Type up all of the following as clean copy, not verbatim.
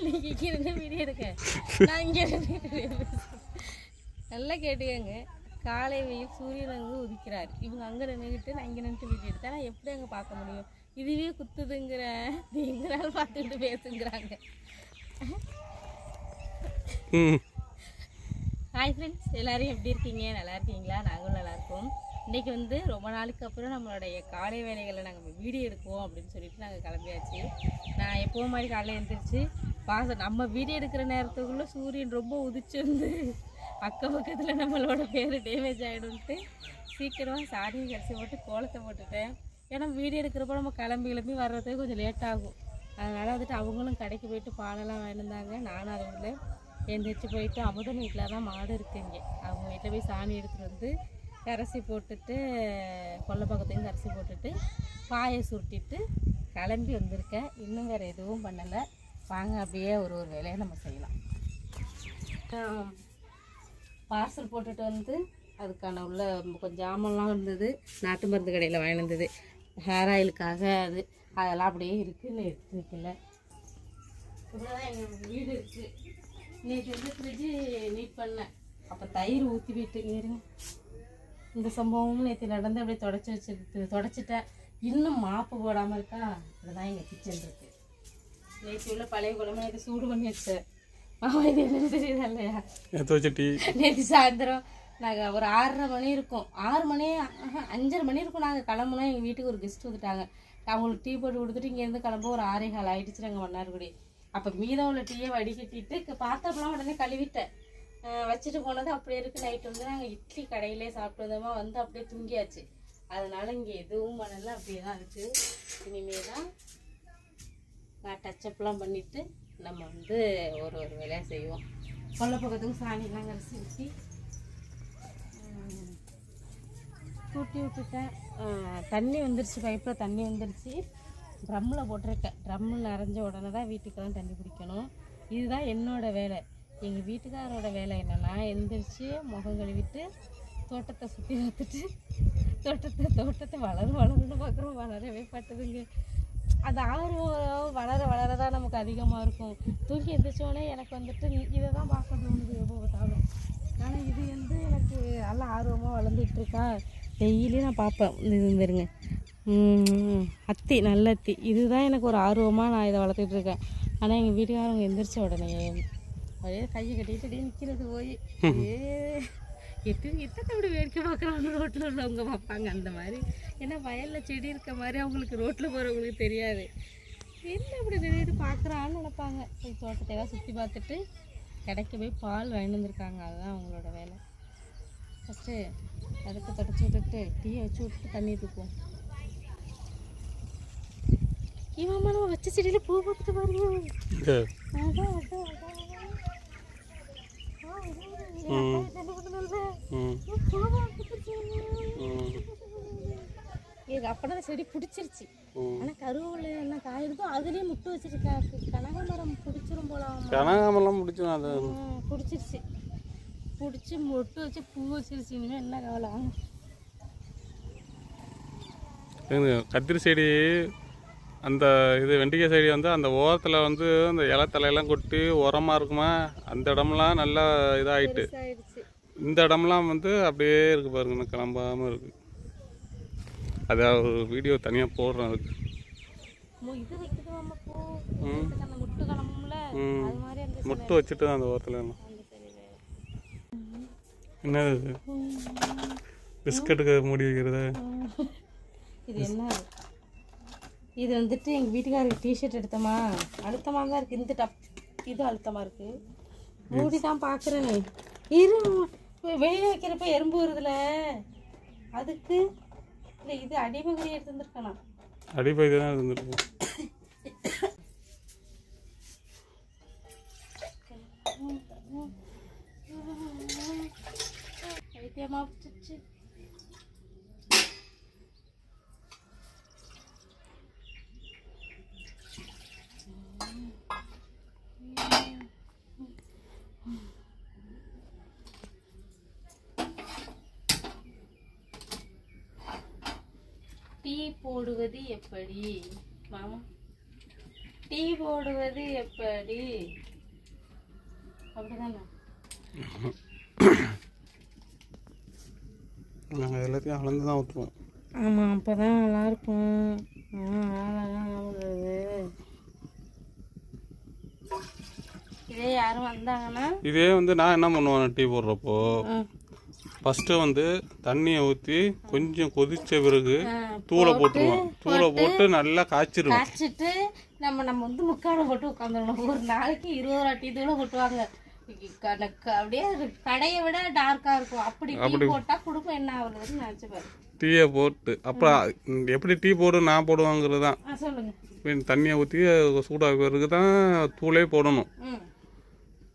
நீங்கள் இங்கே இருந்து வீடியோ எடுக்க, நான் இங்கே நல்லா கேட்டுக்கங்க. காலை வெயில் சூரியன் அங்கே உதிக்கிறார், இவங்க அங்கே நின்றுக்கிட்டு நான் இங்கே நின்று வீடியோ எடுத்தேன். நான் எப்படி அங்கே பார்க்க முடியும்? இதுவே குத்துதுங்கிற, எங்க நாள் பார்த்துக்கிட்டு பேசுங்கிறாங்க. ஹாய் ஃப்ரெண்ட்ஸ், எல்லோரும் எப்படி இருக்கீங்க? நல்லா இருக்கீங்களா? நாங்களும் நல்லாயிருக்கோம். இன்றைக்கி வந்து ரொம்ப நாளுக்கு அப்புறம் நம்மளுடைய காலை வேலைகளை நாங்கள் வீடியோ எடுக்குவோம் அப்படின்னு சொல்லிட்டு நாங்கள் கிளம்பியாச்சு. நான் எப்போவும் மாதிரி காலையில் எழுந்திரிச்சு நம்ம வீடியோ எடுக்கிற நேரத்துக்குள்ளே சூரியன் ரொம்ப உதிச்சிருந்து அக்கம் பக்கத்தில் நம்மளோட பேர் டேமேஜ் ஆகிடும்ட்டு சீக்கிரமாக சாரியை கரைச்சி போட்டு கோலத்தை போட்டுட்டேன். ஏன்னா வீடியோ எடுக்கிறப்போ நம்ம கிளம்பி வர்றதுக்கு கொஞ்சம் லேட் ஆகும். அதனால் வந்துட்டு அவங்களும் கடைக்கு போயிட்டு பாலெல்லாம் வாங்கியிருந்தாங்க. நானும் அதுக்குள்ளே எழுந்திரிச்சு போயிட்டு அமுதன் வீட்டில் தான் மாடு இருக்குங்க, அவங்க வீட்டில் போய் சாணி எடுத்துகிட்டு வந்து கரைச்சி போட்டுட்டு கொல்லை பக்கத்தையும் கரைச்சி போட்டுட்டு பாயை சுருட்டிட்டு கிளம்பி வந்திருக்கேன். இன்னும் வேறு எதுவும் பண்ணலை. வாங்க அப்படியே ஒரு வேலையை நம்ம செய்யலாம். பார்சல் போட்டுட்டு வந்து அதுக்கான உள்ள கொஞ்சம் ஜாமெல்லாம் இருந்தது, நாட்டு மருந்து கடையில் வாங்கி வந்தது ஹேர் ஆயிலுக்காக. அதெல்லாம் அப்படியே இருக்குன்னு எடுத்து வைக்கல. இப்படிதான் எங்கள் வீடு இருக்குது. நேற்று வந்து ஃப்ரிட்ஜு நீட் பண்ணேன், அப்போ தயிர் ஊற்றி விட்டுங்க இருங்க. இந்த சம்பவமும் நேற்று நடந்து அப்படியே தொடச்சிட்டேன். இன்னும் மாப்பு போடாமல் இருக்கா. இப்படிதான் எங்கள் கிச்சன் இருக்குது. நேற்று உள்ள பழைய குழம்பு நேற்று சூடு பண்ணி வச்சேன். இது என்னன்னு தெரியுதா இல்லையா? நேற்று சாயந்தரம் நாங்கள் ஒரு 6:30 மணி இருக்கும், 6 மணி 5:30 மணி இருக்கும். நாங்கள் கிளம்புனா எங்கள் வீட்டுக்கு ஒரு கெஸ்ட் வந்துட்டாங்க. அவங்களுக்கு டீ போட்டு கொடுத்துட்டு இங்கேருந்து கிளம்ப ஒரு 6:15 ஆகிடுச்சு. நாங்கள் மன்னார்குடி. அப்போ மீதம் உள்ள டீயை வடிகட்டிட்டு பாத்திரப்பெல்லாம் உடனே கழுவிட்டேன், வச்சுட்டு போனது அப்படியே இருக்குது. நைட்டு வந்து நாங்கள் இட்லி கடையிலே சாப்பிட்டதுமா வந்து அப்படியே தூங்கியாச்சு. அதனால் இங்கே எதுவும் பண்ணலை, அப்படியே தான் இருக்குது. இனிமே தான் நான் டச்சப்லாம் பண்ணிவிட்டு நம்ம வந்து ஒரு வேலையாக செய்வோம். கொல்லை பக்கத்துக்கு சாணிலாம் கரைச்சி ஊற்றி விட்டுட்டேன். தண்ணி வந்துருச்சு, பைப்பில் தண்ணி வந்துருச்சு. ட்ரம்மில் போட்டிருக்கேன். ட்ரம்மில் நிறைஞ்ச உடனே தான் வீட்டுக்கெல்லாம் தண்ணி பிடிக்கணும். இதுதான் என்னோடய வேலை. எங்கள் வீட்டுக்காரோட வேலை என்னென்னா, எந்திரிச்சு முகம் கழுவிட்டு தோட்டத்தை சுற்றி பார்த்துட்டு தோட்டத்தை வளருன்னு பார்க்குறோம். வளரவே பட்டுதுங்க. அது ஆர்வம் வளர தான் நமக்கு அதிகமாக இருக்கும். தூக்கி எந்திரிச்சோடனே எனக்கு வந்துட்டு இதை தான் பார்க்க தோணுது எப்போ பார்த்தாலும். ஆனால் இது வந்து எனக்கு நல்லா ஆர்வமாக வளர்ந்துட்டுருக்கா. டெய்லி நான் பார்ப்பேன். இது இருங்க, அத்தி நல்ல அத்தி. இதுதான் எனக்கு ஒரு ஆர்வமாக நான் இதை வளர்த்துட்ருக்கேன். ஆனால் எங்கள் வீட்டுக்காரங்க எந்திரிச்ச உடனே அதே கையை கட்டிக்கிட்டு நிற்கிறது போய் எத்தனை அப்படி வேடிக்கை பார்க்குறாங்க. ரோட்டில் உள்ளவங்க பார்ப்பாங்க அந்த மாதிரி. ஏன்னா வயலில் செடி இருக்க மாதிரி அவங்களுக்கு ரோட்டில் போகிறவங்களுக்கு தெரியாது. என்ன அப்படி நின்றுட்டு பார்க்குறான்னு நினைப்பாங்க. போய் தோட்டத்தையெல்லாம் சுற்றி பார்த்துட்டு கடைக்கு போய் பால் வாங்கிட்டு வந்திருக்காங்க. அதுதான் அவங்களோட வேலை. ஃபஸ்ட்டு அடுத்து தொடச்சி விட்டுட்டு டீயை வச்சு விட்டுட்டு தண்ணி தூக்குவோம். இவன் நம்ம வச்ச செடியில் பூ பார்த்துட்டு பாருங்க. அப்பதான் செடி பிடிச்சிருச்சு. ஆனா கருவேல என்ன காயிருக்கோ அதுலயே முட்டு வச்சிருக்காங்க. கனகாமரம் பிடிச்சிரும் போல. கனகாமரம் பிடிச்சிருச்சு. பிடிச்சி மொட்டு வச்சு பூ வச்சிருச்சு. இனிமே என்ன கவலை. கத்திரி செடி அந்த இது வெண்டிக்காய் செடி வந்து அந்த ஓரத்தில் வந்து அந்த இலை தலையெல்லாம் கொட்டி உரமாக இருக்குமா, அந்த இடம்லாம் நல்லா இதாகிட்டு. இந்த இடம்லாம் வந்து அப்படியே இருக்குது பாருங்க, கிளம்பாமல் இருக்குது. அதை ஒரு வீடியோ தனியாக போடுறேன். அதுக்கு முட்டு வச்சுட்டு அந்த ஓரத்தில் எல்லாம் என்னது பிஸ்கட்டுக்கு மூடி வைக்கிறது. இது என்ன? இது வந்துட்டு எங்கள் வீட்டுக்காரருக்கு டிஷர்ட் எடுத்தோமா, அழுத்தமாக தான் இருக்குது. இந்த இது அழுத்தமாக இருக்குது. மூடி தான் பார்க்குறேன்னு வெளியே வைக்கிறப்ப எறும்பு வருதுல, அதுக்கு இல்லை இது அடிபகுதி எடுத்து வந்துருக்கணும். அடிபகுதி தான் இருந்துருக்கும். வைத்தியமாக பிடிச்சிச்சு. டீ போடுவது எப்படி மாமா? டீ போடுவது எப்படி? அப்படிதானே? நாங்கள் எல்லாத்தையும் அளந்து தான் ஊற்றுவோம். ஆமாம், அப்போ தான் நல்லாயிருக்கும். இதே யாரும் வந்தாங்கன்னா இதே வந்து நான் என்ன பண்ணுவேன், டீ போடுறப்போ ஃபஸ்ட்டு வந்து தண்ணியை ஊற்றி கொஞ்சம் கொதிச்ச பிறகு தூளை போட்டுருவோம். தூளை போட்டு நல்லா காய்ச்சிட்டு நம்ம வந்து முக்காடை போட்டு உட்காந்துடணும். ஒரு நாளைக்கு 20 டீ தூளை போட்டுவாங்க. அப்படியே கடையை விட டார்க்கா இருக்கும். அப்படி போட்டா குடும்பம் என்ன ஆகுறதுன்னு நினைச்சுப்பாரு. டீயை போட்டு அப்புறம் எப்படி டீ போடு நான் போடுவாங்கிறது தான். சொல்லுங்க. தண்ணியை ஊற்றி சூடாக பிறகு தான் தூளே போடணும்.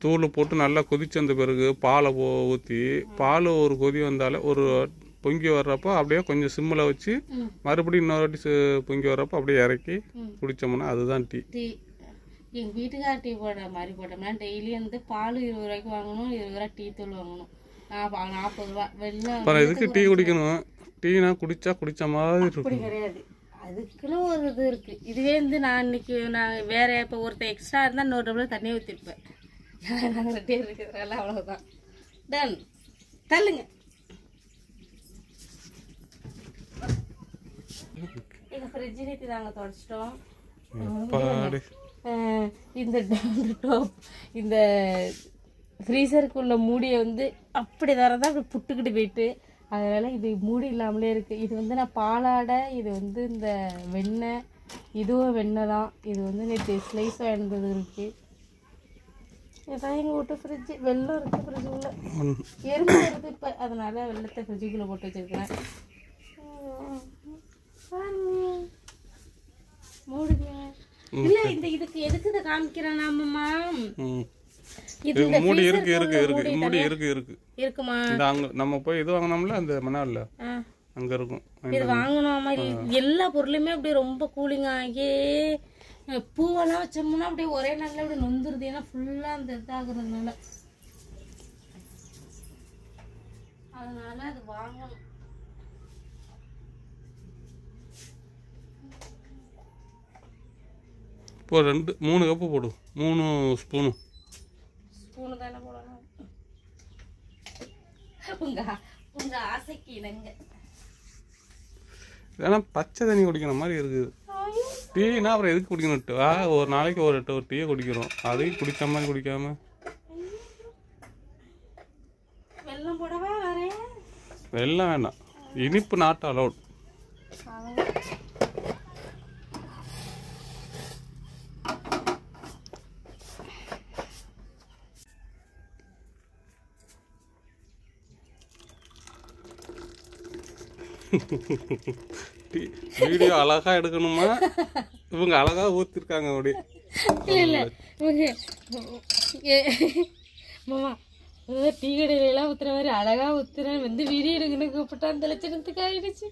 தூள் போட்டு நல்லா கொதிச்சு வந்த பிறகு பாலை ஊற்றி பால் ஒரு கொதி வந்தாலே ஒரு பொங்கி வர்றப்போ அப்படியே கொஞ்சம் சிம்மில் வச்சு மறுபடியும் இன்னொரு வாட்டி பொங்கி வர்றப்போ அப்படியே இறக்கி குடித்தோம்னா அதுதான் டீ. எங்கள் வீட்டுக்கார டீ போடுற மாதிரி போட்டோம்னா டெய்லி வந்து பால் 20 ரூபாய்க்கு வாங்கணும், 20 ரூபா டீ தூள் வாங்கணும். 40 ரூபா வெள்ளம். அப்புறம் எதுக்கு டீ குடிக்கணும்? டீனா குடிச்ச மாதிரி அப்படி கிடையாது, அதுக்குன்னு ஒரு இது இருக்கு. இதுவே வந்து நான் வேற இப்போ ஒருத்தர் எக்ஸ்ட்ரா இருந்தால் 100 ரூபாய் தண்ணியை ஊற்றிருப்பேன். நாங்கள் 2 பேர் இருக்கிறதுனால அவ்வளோதான். டன் தள்ளுங்க. எங்கள் ஃப்ரிட்ஜ் நேற்று நாங்கள் தொடச்சிட்டோம். இந்த ஃப்ரீசருக்குள்ள மூடியை வந்து அப்படி தரதான் அப்படி புட்டுக்கிட்டு போயிட்டு, அதனால இது மூடி இல்லாமலே இருக்கு. இது வந்து நான் பாலாடை, இது வந்து இந்த வெண்ணெய், இதுவும் வெண்ணெய் தான். இது வந்து நேற்று ஸ்லைஸ் வாங்கினது இருக்கு. இதான் எங்கள் வீட்டு ஃப்ரிட்ஜு. வெள்ளம் இருக்கு ஃப்ரிட்ஜுக்குள்ள, எறும்பு வருது இப்போ, அதனால வெள்ளத்தை ஃப்ரிட்ஜுக்குள்ளே போட்டு வச்சிருக்கிறேன். மூடுங்க. இல்ல இந்த இதுக்கு எதுக்கு இத காமிக்கிறேன் நாமமா? இது மூடி இருக்கு இருக்குமா? இந்த அங்க நம்ம போய் இது வாங்குனோம்ல அந்த மணால்ல அங்க இருக்கும். இது வாங்குனோமா? எல்லா பொருளுமே அப்படியே ரொம்ப கூலிங் ஆகி பூவெல்லாம் வச்சோம்னா அப்படியே ஒரே நாள்ல அப்படியே நொந்துருது. ஏன்னா ஃபுல்லா அந்த இதாகிறதுனால அதனால அது வாங்கணும். இப்போ 3 கப்பு போடு. 3 ஸ்பூனு தானே போடணும். உங்க ஆசைக்கு இணங்க. ஏன்னா பச்சை தண்ணி குடிக்கிற மாதிரி இருக்குது. டீனா அப்புறம் எதுக்கு குடிக்கணும்? ஒரு நாளைக்கு ஒரு டீயை குடிக்கிறோம், அதையும் குடிச்ச மாதிரி குடிக்காம. வெல்லம் போடவா? வெல்லம் வேண்டாம், இனிப்பு நாட் அலௌட். வீடியோ அழகா எடுக்கணுமா? இவங்க அழகா ஊத்திருக்காங்க. அப்படி மாமா டீ கடையில எல்லாம் ஊத்துற மாதிரி அழகா ஊத்துறேன் வந்து வீடியோ எடுக்கணும் கூப்பிட்டா அந்த லட்சணத்துக்கு ஆயிடுச்சு.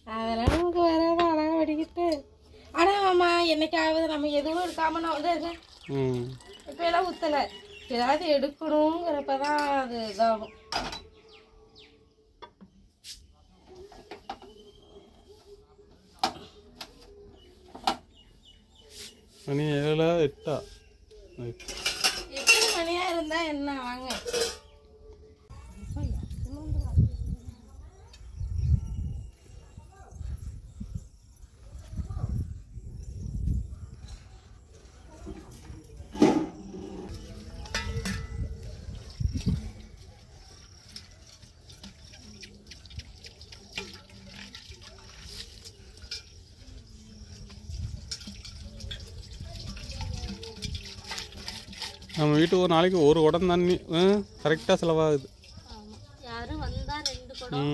அதெல்லாம் நமக்கு வராத அழகா வடிக்கிட்டு. ஆனா மாமா என்னைக்காவது நம்ம எதுவும் எடுக்காம நான் வந்து இப்ப எல்லாம் ஊத்தல, ஏதாவது எடுக்கணுங்கிறப்பதான் அது இதாகும். மணி 7 8 எத்தனை மணியா இருந்தா என்ன? வாங்க நம்ம வீட்டுக்கு ஒரு நாளைக்கு ஒரு குடம் தண்ணி கரெக்டாக செலவாகுது. யாரும் வந்தா 2 குடம்,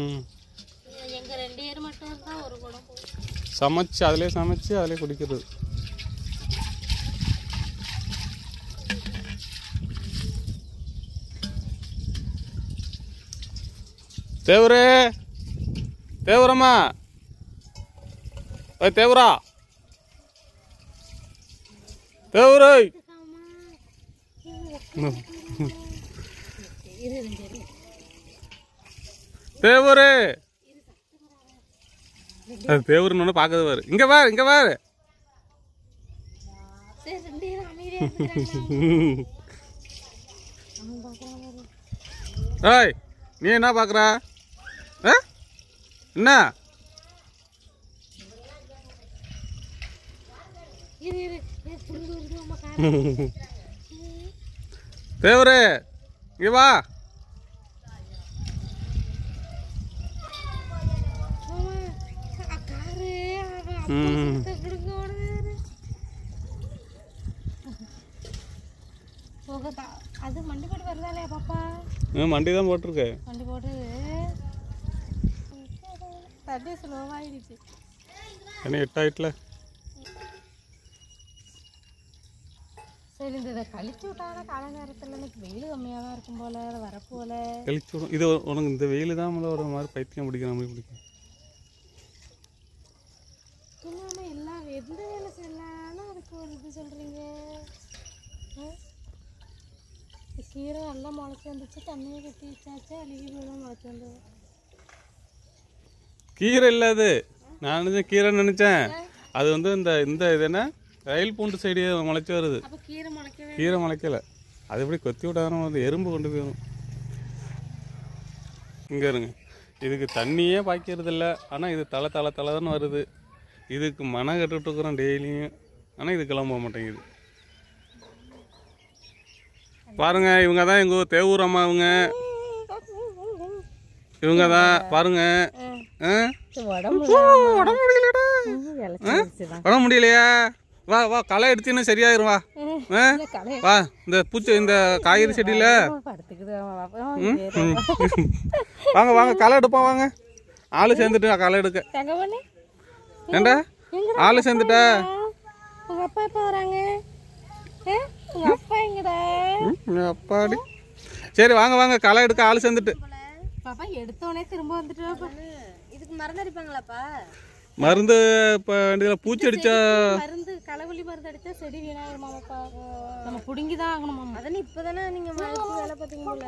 எங்க 2 பேர் மட்டும் இருந்தா 1 குடம் போதும். சமைச்சு அதிலே குடிக்கிறது. தேவரம்மா தேவரா தேவரை தேவரு தேவருன்னு பார்க்கறது பாரு. இங்க பாரு சரி 2 பேரும் அமைதியா இருக்காங்க. ஏய் நீ என்ன பார்க்குற? என்ன தேவரே இங்கே வா. அது மண்டி போட்டு வருதாலே பாப்பா? மண்டி தான் போட்டிருக்கு. மண்டி போட்டு தண்ணி ஸ்லோவாயிடுச்சு. என்ன 8 ஆயிட்டுல. சரி இந்த கழிச்சு விட்டாங்க கால நேரத்தில். எனக்கு வெயில் கம்மியாக தான் இருக்கும் போல வரப்போல கழிச்சு விடும். இது உனக்கு இந்த வெயில் தான் ஒரு மாதிரி பைத்தியம் பிடிக்கிற மாதிரி பிடிக்கும். இன்னொன்று எல்லாம் எந்த வேலை செய்யலாம்னு அதுக்கு ஒரு இது சொல்கிறீங்க. கீரை நல்லா முளைச்சி வந்துச்சு, தண்ணியை கட்டி வச்சாச்சு, அழுகி போயிடும் முளைச்சி வந்தது. கீரை இல்லை அது. நான் நினச்சேன் கீரைன்னு நினச்சேன். அது வந்து இந்த இந்த இது என்ன ரயில் பூண்டு சைடு முளைச்சி வருது. அப்போ கீரை முளைக்கவே கீரை முளைக்கல. அது எப்படி கொத்தி விட்டாதான் வந்து எறும்பு கொண்டு போயிடும். இங்கே இருங்க, இதுக்கு தண்ணியே பாய்க்கிறது இல்லை. ஆனால் இது தலை தலை தலை தானே வருது. இதுக்கு மனை கட்டுட்ருக்குறோம் டெய்லியும். ஆனால் இது கிளம்ப மாட்டேங்குது. பாருங்க, இவங்க தான் எங்கள் ஊர் தேவூர் அம்மா. இவங்க தான் பாருங்க. உடம்பு முடியலடா. உடம்பு முடியலையா? வா வா, களை எடுத்தீங்கன்னா சரியாயிரும். வா வா, இந்த பூச்சி இந்த காய்கறி செடியில் வாங்க வாங்க, களை எடுப்போம் வாங்க. ஆளு சேர்ந்துட்டு களை எடுக்க. ஏண்டா ஆளு சேர்ந்துட்டா? உங்க அப்பா எப்போ வராங்க? உங்க அப்பா எங்கடா? அப்பாடி. சரி வாங்க வாங்க, களை எடுக்க ஆளு சேர்ந்துட்டு. பாப்பா எடுத்தோடனே திரும்ப வந்துட்டு இதுக்கு மருந்து அடிப்பாங்களாப்பா? மருந்து இப்போ வேண்டியதில் பூச்சி அடிச்சா மருந்து களவெளி மருந்து அடித்தா செடி வீணாயிருமாப்பா. நம்ம பிடுங்கி தான் ஆகணுமா? அதனே இப்போ தானே நீங்கள் வேலை பார்த்தீங்க போல.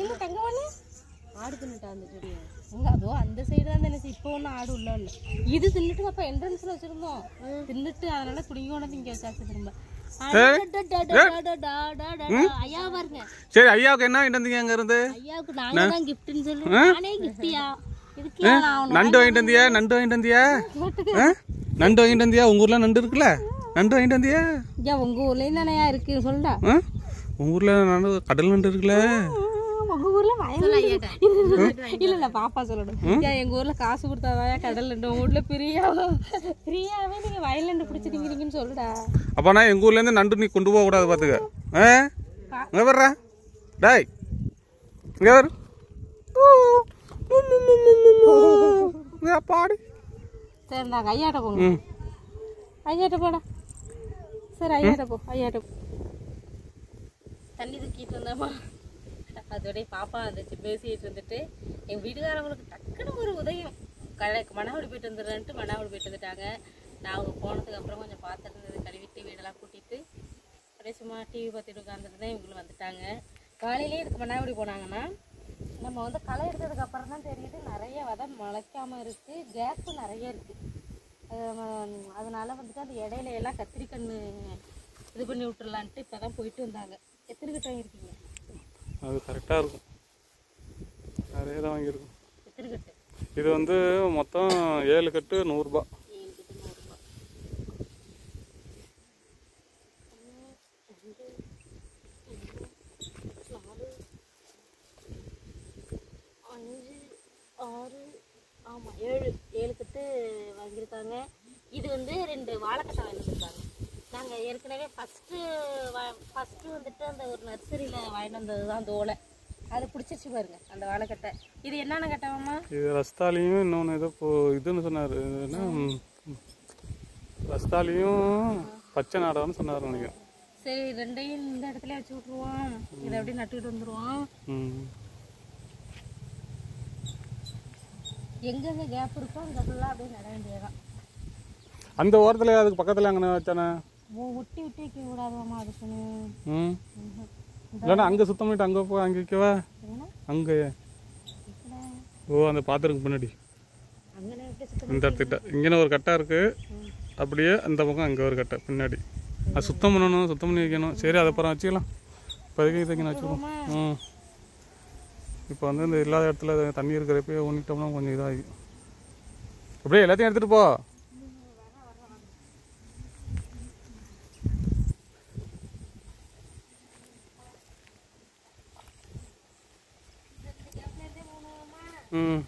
இல்லை தங்கவண்ணு ஆடு தின்னுட்டா அந்த செடியை. எங்கே அதோ அந்த சைடு தான் தானே. இப்போ ஒன்றும் ஆடு உள்ள இல்லை. இது தின்னுட்டு அப்போ என்ட்ரன்ஸில் வச்சுருந்தோம். தின்னுட்டு அதனால பிடிங்கி கொண்டு இங்கே வச்சாச்சு திரும்ப. ஐயா பாருங்க. சரி ஐயாவுக்கு என்ன வாங்கிட்டு வந்தீங்க அங்க இருந்து? ஐயாவுக்கு நானே தான் கிஃப்ட்னு சொல்லி நானே கிஃப்டியா. நண்டு வாங்கிட்டு வந்தியா? நண்டு வாங்கிட்டு வந்தியா? நண்டு வாங்கிட்டு வந்தியா? உங்க ஊர்ல நண்டு இருக்குல்ல, நண்டு வாங்கிட்டு வந்தியா? உங்க ஊர்லயும் தானே இருக்கு சொல்லுடா. உங்க ஊர்ல நண்டு கடல் நண்டு இருக்குல்ல. உங்க ஊர்ல இல்ல இல்ல பாப்பா சொல்லணும். எங்க ஊர்ல காசு கொடுத்தாதான் கடல் நண்டு. உங்க ஊர்ல ஃப்ரீயாவே நீங்க வயல் நண்டு பிடிச்சிருக்கீங்கன்னு சொல்லுடா. அப்ப நான் எங்க ஊர்ல இருந்து நண்டு நீ கொண்டு போக கூடாது பாத்துக்க. இங்க வர்ற டாய், இங்க வர பாடி. சரி நாங்க ஐயாட்ட போங்க. ஐயாட்ட போடா. சரி ஐயாட்ட போ. ஐயாட்ட தண்ணி தூக்கிட்டு வந்தாமா. அதோடய பாப்பா வந்துச்சு பேசிட்டு இருந்துட்டு எங்கள் வீட்டுக்காரவங்களுக்கு டக்குன்னு ஒரு உதயம். மணாவடி போயிட்டு வந்துடுறேன்ட்டு மணாவடி போயிட்டு வந்துட்டாங்க. நான் அவங்க போனதுக்கு அப்புறம் கொஞ்சம் பார்த்துருந்தது கழுவிட்டு வீடெல்லாம் கூட்டிட்டு அப்படியே சும்மா டிவி பார்த்துட்டு உட்காந்துருந்தேன். இவங்களும் வந்துட்டாங்க. காலையிலேயே இதுக்கு மணாவடி போனாங்கன்னா நம்ம வந்து களை எடுத்ததுக்கு அப்புறம் தான் தெரியுது நிறைய விதை முளைக்காமல் இருக்குது, கேப்பு நிறைய இருக்குது. அதனால வந்துட்டு அந்த இடையில எல்லாம் கத்திரிக்கண்ணு இது பண்ணி விட்டுறலான்ட்டு இப்போ தான் போயிட்டு வந்தாங்க. எத்தனை கிட்ட இருக்கீங்க? அது கரெக்டாக இருக்கும். நிறைய தான் வாங்கியிருக்கும். எத்தனை கட்டு? இது வந்து மொத்தம் 7 கட்டு 100 ரூபா. 7 கட்டு 100 ரூபா. 7 கட்டு வாங்கியிருக்காங்க. இது வந்து 2 வாழைக்கட்டை வாங்கியிருக்காங்க. நாங்கள் ஏற்கனவே ஃபஸ்ட்டு வந்துட்டு அந்த ஒரு நர்சரியில் வாங்கிட்டு வந்தது தான் அந்த ஓலை. அது பிடிச்சிருச்சு பாருங்க அந்த வாழைக்கட்டை. இது என்னென்ன கட்டவாமா? இது ரஸ்தாலியும் இன்னொன்று ஏதோ இதுன்னு சொன்னார். என்ன ரஸ்தாலியும் பச்சை நாடான்னு சொன்னார் நினைக்கிறேன். சரி ரெண்டையும் இந்த இடத்துல வச்சு விட்ருவோம். இதை அப்படியே நட்டுக்கிட்டு வந்துடுவோம். எங்கெங்க கேப் இருக்கோ அங்கே ஃபுல்லாக அப்படியே நட வேண்டியதுதான். அந்த ஓரத்தில் அதுக்கு பக்கத்தில் அங்கே வச்சானே ஒட்டி விட்டு வைக்க கூடாதுமா அதுக்குன்னு. இல்லைன்னா அங்கே சுத்தம் பண்ணிட்டு அங்கே போய் அங்கே வைக்கவா? அங்கே ஓ அந்த பாத்திரத்துக்கு பின்னாடி இந்த இடத்துக்கிட்ட இங்கே ஒரு கட்டை இருக்குது. அப்படியே அந்த பக்கம் அங்கே ஒரு கட்டை பின்னாடி. அது சுத்தம் பண்ணணும், சுத்தம் பண்ணி வைக்கணும். சரி, அதை அப்புறம் வச்சுக்கலாம். இப்போதைக்கு இதைக்கு வச்சுக்கலாம். இப்போ வந்து இந்த இல்லாத இடத்துல தண்ணி இருக்கிறப்ப ஊனிட்டோம்னா கொஞ்சம் இதாகி அப்படியே எல்லாத்தையும் எடுத்துகிட்டு போ. ம்